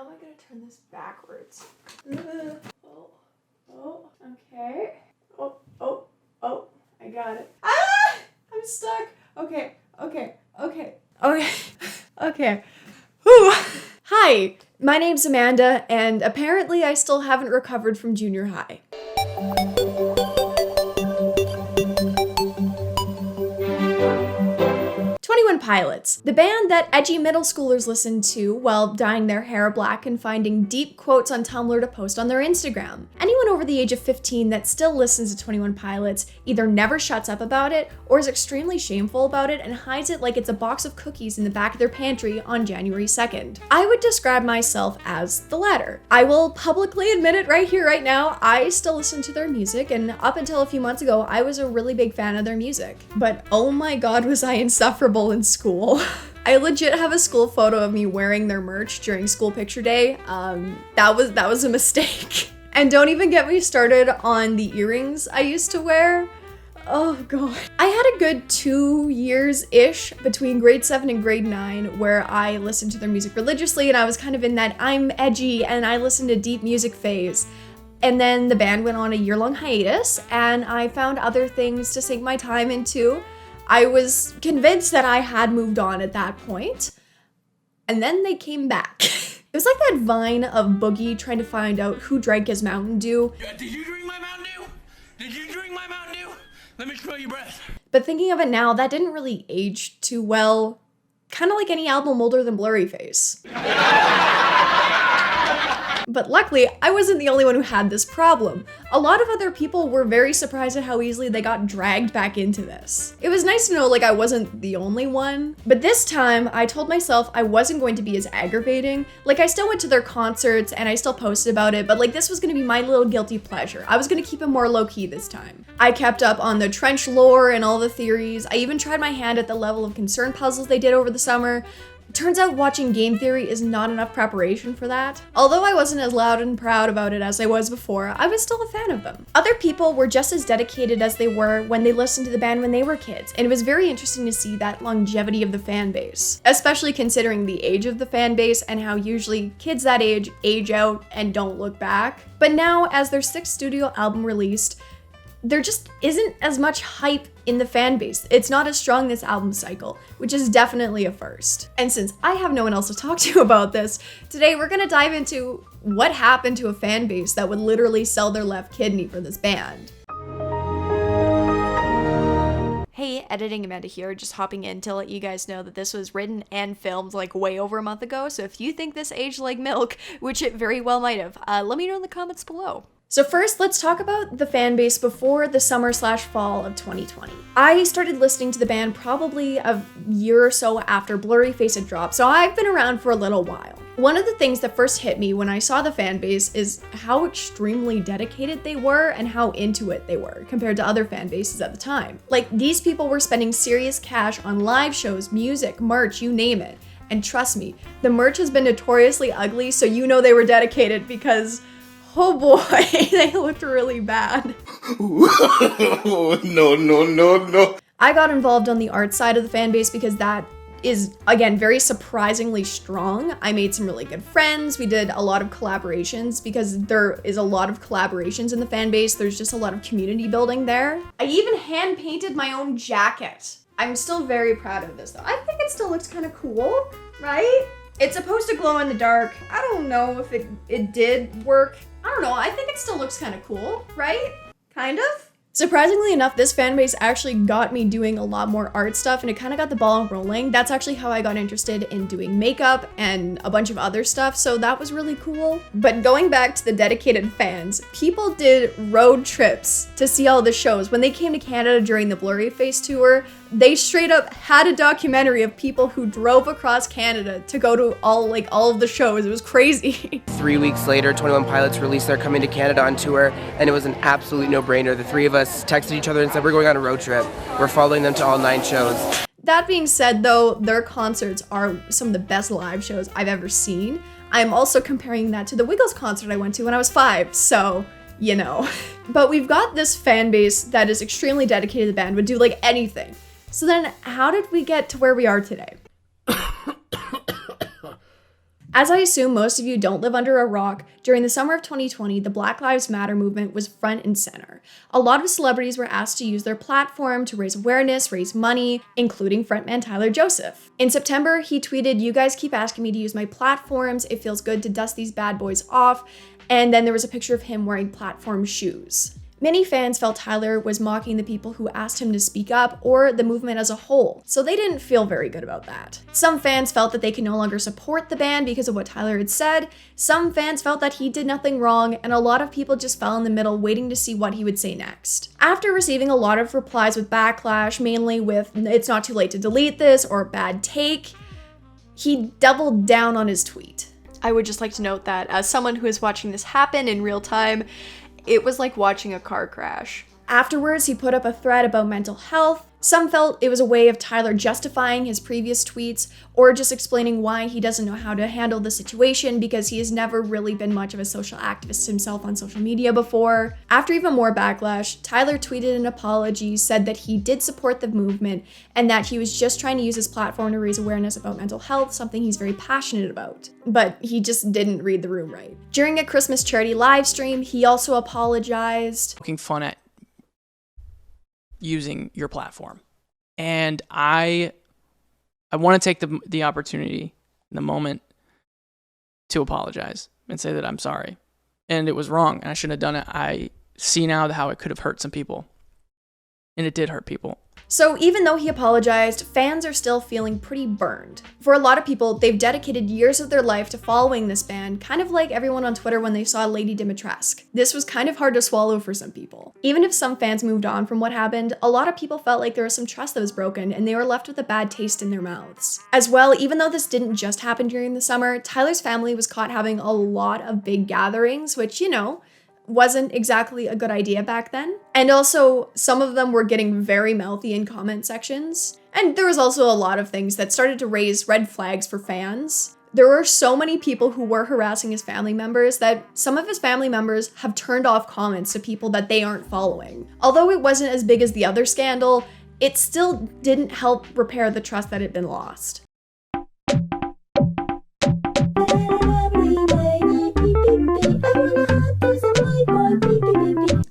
am I gonna turn this backwards? Okay. I got it. Ah! I'm stuck. Okay. Whew. Hi, my name's Amanda, and apparently I still haven't recovered from junior high. 21 Pilots, the band that edgy middle schoolers listen to while dyeing their hair black and finding deep quotes on Tumblr to post on their Instagram. Anyone over the age of 15 that still listens to 21 Pilots either never shuts up about it or is extremely shameful about it and hides it like it's a box of cookies in the back of their pantry on January 2nd. I would describe myself as the latter. I will publicly admit it right here, right now, I still listen to their music, and up until a few months ago, I was a really big fan of their music. But oh my god, was I insufferable in school. I legit have a school photo of me wearing their merch during school picture day. That was a mistake. And don't even get me started on the earrings I used to wear. Oh god. I had a good 2 years-ish between grade 7 and grade 9 where I listened to their music religiously, and I was kind of in that I'm edgy and I listen to deep music phase. And then the band went on a year-long hiatus, and I found other things to sink my time into. I was convinced that I had moved on at that point, and then they came back. It was like that vine of Boogie trying to find out who drank his Mountain Dew. Did you drink my Mountain Dew? Did you drink my Mountain Dew? Let me smell your breath. But thinking of it now, that didn't really age too well. Kind of like any album older than Blurryface. But luckily, I wasn't the only one who had this problem. A lot of other people were very surprised at how easily they got dragged back into this. It was nice to know I wasn't the only one. But this time, I told myself I wasn't going to be as aggravating. I still went to their concerts and I still posted about it, but this was gonna be my little guilty pleasure. I was gonna keep it more low-key this time. I kept up on the trench lore and all the theories. I even tried my hand at the level of concern puzzles they did over the summer. Turns out watching game theory is not enough preparation for that. Although I wasn't as loud and proud about it as I was before, I was still a fan of them. Other people were just as dedicated as they were when they listened to the band when they were kids, and it was very interesting to see that longevity of the fan base, especially considering the age of the fan base and how usually kids that age out and don't look back. But now, as their 6th studio album released, there just isn't as much hype in the fan base. It's not as strong this album cycle, which is definitely a first. And since I have no one else to talk to about this, today we're gonna dive into what happened to a fan base that would literally sell their left kidney for this band. Hey, editing Amanda here, just hopping in to let you guys know that this was written and filmed way over a month ago, so if you think this aged like milk, which it very well might have, let me know in the comments below. So first, let's talk about the fan base before the summer/fall of 2020. I started listening to the band probably a year or so after Blurryface had dropped, so I've been around for a little while. One of the things that first hit me when I saw the fan base is how extremely dedicated they were and how into it they were compared to other fan bases at the time. These people were spending serious cash on live shows, music, merch, you name it. And trust me, the merch has been notoriously ugly, so you know they were dedicated because oh boy, they looked really bad. No. I got involved on the art side of the fan base because that is, again, very surprisingly strong. I made some really good friends. We did a lot of collaborations because there is a lot of collaborations in the fan base. There's just a lot of community building there. I even hand painted my own jacket. I'm still very proud of this though. I think it still looks kind of cool, right? It's supposed to glow in the dark. I don't know if it did work. I don't know, I think it still looks kind of cool, right? Kind of? Surprisingly enough, this fan base actually got me doing a lot more art stuff, and it kind of got the ball rolling. That's actually how I got interested in doing makeup and a bunch of other stuff, so that was really cool. But going back to the dedicated fans, people did road trips to see all the shows. When they came to Canada during the Blurryface tour, they straight up had a documentary of people who drove across Canada to go to all of the shows. It was crazy. 3 weeks later, 21 Pilots released their Coming to Canada on tour, and it was an absolute no-brainer. The three of us texted each other and said, we're going on a road trip. We're following them to all 9 shows. That being said though, their concerts are some of the best live shows I've ever seen. I'm also comparing that to the Wiggles concert I went to when I was 5, so you know. But we've got this fan base that is extremely dedicated to the band, would do anything. So then how did we get to where we are today? As I assume most of you don't live under a rock, during the summer of 2020, the Black Lives Matter movement was front and center. A lot of celebrities were asked to use their platform to raise awareness, raise money, including frontman Tyler Joseph. In September, he tweeted, "You guys keep asking me to use my platforms. It feels good to dust these bad boys off." And then there was a picture of him wearing platform shoes. Many fans felt Tyler was mocking the people who asked him to speak up or the movement as a whole, so they didn't feel very good about that. Some fans felt that they could no longer support the band because of what Tyler had said, some fans felt that he did nothing wrong, and a lot of people just fell in the middle waiting to see what he would say next. After receiving a lot of replies with backlash, mainly with "it's not too late to delete this" or "bad take," he doubled down on his tweet. I would just like to note that as someone who is watching this happen in real time, it was like watching a car crash. Afterwards, he put up a thread about mental health. Some felt it was a way of Tyler justifying his previous tweets or just explaining why he doesn't know how to handle the situation because he has never really been much of a social activist himself on social media before. After even more backlash, Tyler tweeted an apology, said that he did support the movement and that he was just trying to use his platform to raise awareness about mental health, something he's very passionate about. But he just didn't read the room right. During a Christmas charity live stream, he also apologized. Poking fun at using your platform. And I want to take the opportunity, the moment, to apologize and say that I'm sorry. And it was wrong and I shouldn't have done it. I see now how it could have hurt some people. And it did hurt people. So even though he apologized, fans are still feeling pretty burned. For a lot of people, they've dedicated years of their life to following this band, kind of like everyone on Twitter when they saw Lady Dimitrescu. This was kind of hard to swallow for some people. Even if some fans moved on from what happened, a lot of people felt like there was some trust that was broken and they were left with a bad taste in their mouths. As well, even though this didn't just happen during the summer, Tyler's family was caught having a lot of big gatherings, which, wasn't exactly a good idea back then. And also, some of them were getting very mouthy in comment sections. And there was also a lot of things that started to raise red flags for fans. There were so many people who were harassing his family members that some of his family members have turned off comments to people that they aren't following. Although it wasn't as big as the other scandal, it still didn't help repair the trust that had been lost.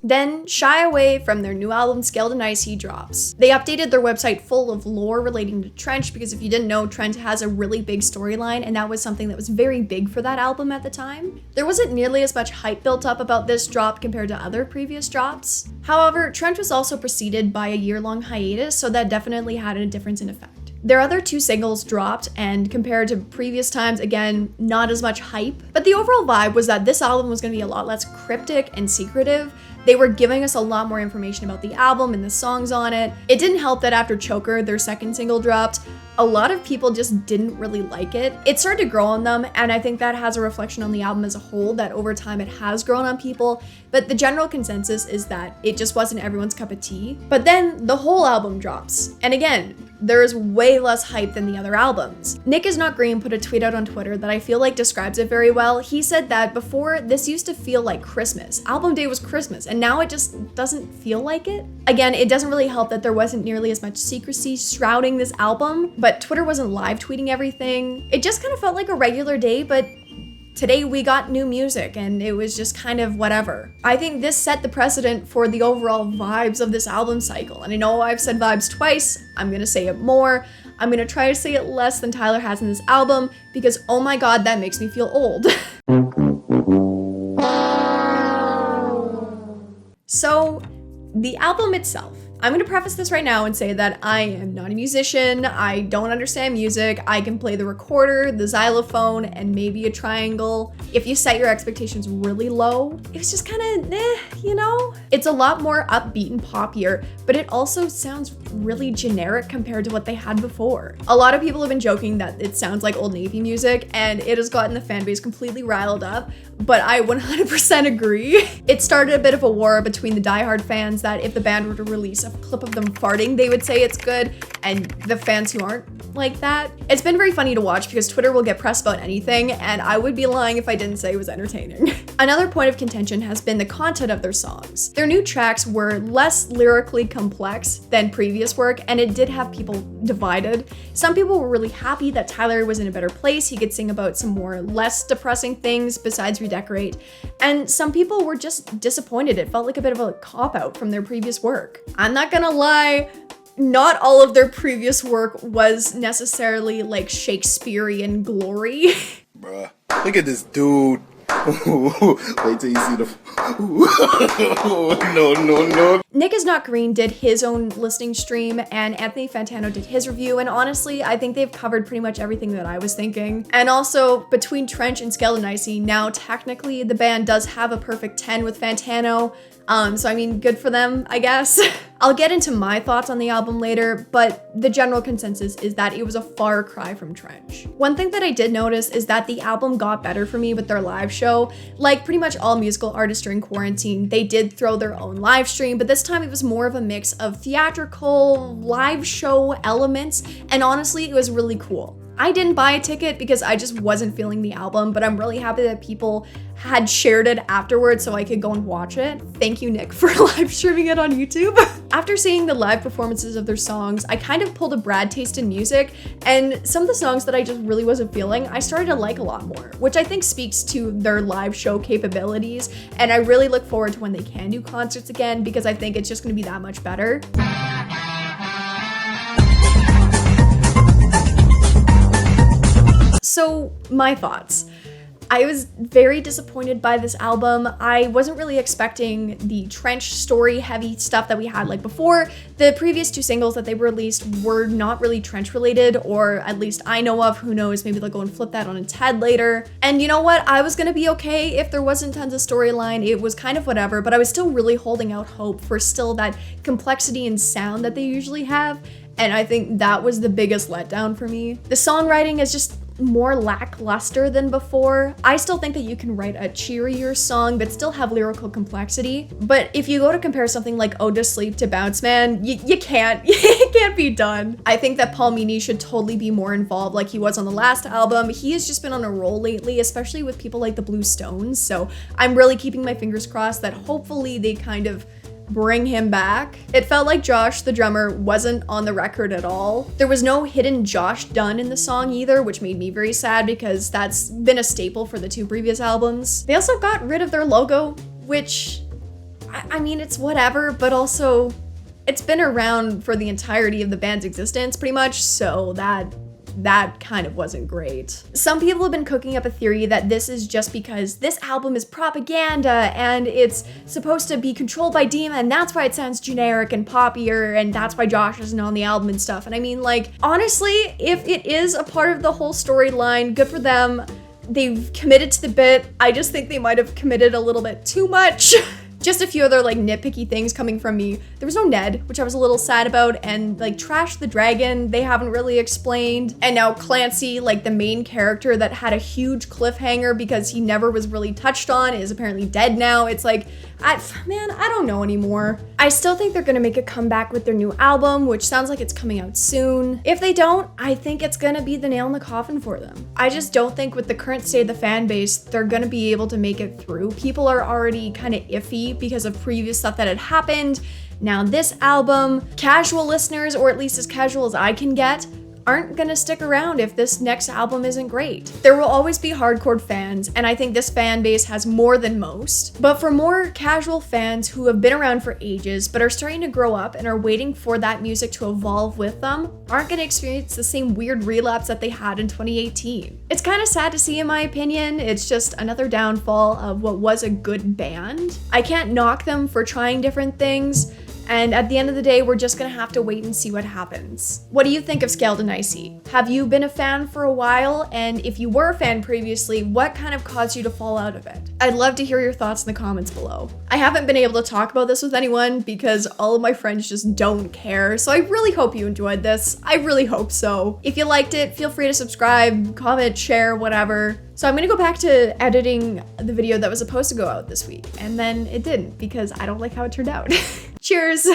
Then, shy away from their new album Scaled and Icy drops. They updated their website full of lore relating to Trench because if you didn't know, Trench has a really big storyline and that was something that was very big for that album at the time. There wasn't nearly as much hype built up about this drop compared to other previous drops. However, Trench was also preceded by a year-long hiatus, so that definitely had a difference in effect. Their other two singles dropped, and compared to previous times, again, not as much hype. But the overall vibe was that this album was going to be a lot less cryptic and secretive. They were giving us a lot more information about the album and the songs on it. It didn't help that after Choker, their second single dropped, a lot of people just didn't really like it. It started to grow on them, and I think that has a reflection on the album as a whole, that over time it has grown on people, but the general consensus is that it just wasn't everyone's cup of tea. But then the whole album drops, and again, there is way less hype than the other albums. Nick Is Not Green put a tweet out on Twitter that I feel like describes it very well. He said that before, this used to feel like Christmas. Album day was Christmas, and now it just doesn't feel like it. Again, it doesn't really help that there wasn't nearly as much secrecy shrouding this album, but Twitter wasn't live tweeting everything. It just kind of felt like a regular day, but today we got new music and it was just kind of whatever. I think this set the precedent for the overall vibes of this album cycle. And I know I've said vibes twice, I'm gonna say it more. I'm gonna try to say it less than Tyler has in this album because oh my god, that makes me feel old. So, the album itself. I'm gonna preface this right now and say that I am not a musician, I don't understand music, I can play the recorder, the xylophone, and maybe a triangle. If you set your expectations really low, it's just kinda It's a lot more upbeat and poppier, but it also sounds really generic compared to what they had before. A lot of people have been joking that it sounds like Old Navy music, and it has gotten the fan base completely riled up, but I 100% agree. It started a bit of a war between the diehard fans that if the band were to release a clip of them farting, they would say it's good, and the fans who aren't like that. It's been very funny to watch because Twitter will get press about anything, and I would be lying if I didn't say it was entertaining. Another point of contention has been the content of their songs. Their new tracks were less lyrically complex than previous work, and it did have people divided. Some people were really happy that Tyler was in a better place. He could sing about some more less depressing things besides Redecorate. And some people were just disappointed. It felt like a bit of a cop-out from their previous work. I'm not gonna lie, not all of their previous work was necessarily like Shakespearean glory. Bruh, look at this dude. Wait till you see the. No. Nick Is Not Green did his own listening stream, and Anthony Fantano did his review, and honestly, I think they've covered pretty much everything that I was thinking. And also, between Trench and Skeleton Icy, now technically the band does have a perfect 10 with Fantano. So I mean, good for them, I guess. I'll get into my thoughts on the album later, but the general consensus is that it was a far cry from Trench. One thing that I did notice is that the album got better for me with their live show. Like pretty much all musical artists during quarantine, they did throw their own live stream, but this time it was more of a mix of theatrical, live show elements, and honestly, it was really cool. I didn't buy a ticket because I just wasn't feeling the album, but I'm really happy that people had shared it afterwards so I could go and watch it. Thank you, Nick, for live streaming it on YouTube. After seeing the live performances of their songs, I kind of pulled a Brad taste in music, and some of the songs that I just really wasn't feeling, I started to like a lot more, which I think speaks to their live show capabilities, and I really look forward to when they can do concerts again because I think it's just gonna be that much better. So, my thoughts. I was very disappointed by this album. I wasn't really expecting the Trench story heavy stuff that we had like before. The previous two singles that they released were not really Trench related, or at least I know of. Who knows, maybe they'll go and flip that on its head later. And you know what? I was gonna be okay if there wasn't tons of storyline. It was kind of whatever, but I was still really holding out hope for still that complexity and sound that they usually have. And I think that was the biggest letdown for me. The songwriting is just more lackluster than before. I still think that you can write a cheerier song but still have lyrical complexity. But if you go to compare something like Ode to Sleep to Bounce Man, you can't. It can't be done. I think that Paul Meany should totally be more involved like he was on the last album. He has just been on a roll lately, especially with people like the Blue Stones. So I'm really keeping my fingers crossed that hopefully they kind of bring him back. It felt like Josh, the drummer, wasn't on the record at all. There was no hidden Josh Dunn in the song either, which made me very sad because that's been a staple for the two previous albums. They also got rid of their logo, which, I mean, it's whatever, but also it's been around for the entirety of the band's existence pretty much, so that kind of wasn't great. Some people have been cooking up a theory that this is just because this album is propaganda and it's supposed to be controlled by Dima and that's why it sounds generic and poppier and that's why Josh isn't on the album and stuff. And I mean, like, honestly, if it is a part of the whole storyline, good for them. They've committed to the bit. I just think they might have committed a little bit too much. Just a few other like nitpicky things coming from me. There was no Ned, which I was a little sad about, and like Trash the Dragon, they haven't really explained. And now Clancy, like the main character that had a huge cliffhanger because he never was really touched on, is apparently dead now. It's like, I don't know anymore. I still think they're gonna make a comeback with their new album, which sounds like it's coming out soon. If they don't, I think it's gonna be the nail in the coffin for them. I just don't think with the current state of the fan base, they're gonna be able to make it through. People are already kind of iffy because of previous stuff that had happened. Now this album, casual listeners, or at least as casual as I can get, aren't gonna stick around if this next album isn't great. There will always be hardcore fans, and I think this fan base has more than most. But for more casual fans who have been around for ages but are starting to grow up and are waiting for that music to evolve with them, aren't gonna experience the same weird relapse that they had in 2018. It's kind of sad to see, in my opinion. It's just another downfall of what was a good band. I can't knock them for trying different things, and at the end of the day, we're just gonna have to wait and see what happens. What do you think of Skeleton Icy? Have you been a fan for a while? And if you were a fan previously, what kind of caused you to fall out of it? I'd love to hear your thoughts in the comments below. I haven't been able to talk about this with anyone because all of my friends just don't care, so I really hope you enjoyed this. I really hope so. If you liked it, feel free to subscribe, comment, share, whatever. So I'm gonna go back to editing the video that was supposed to go out this week, and then it didn't because I don't like how it turned out. Cheers!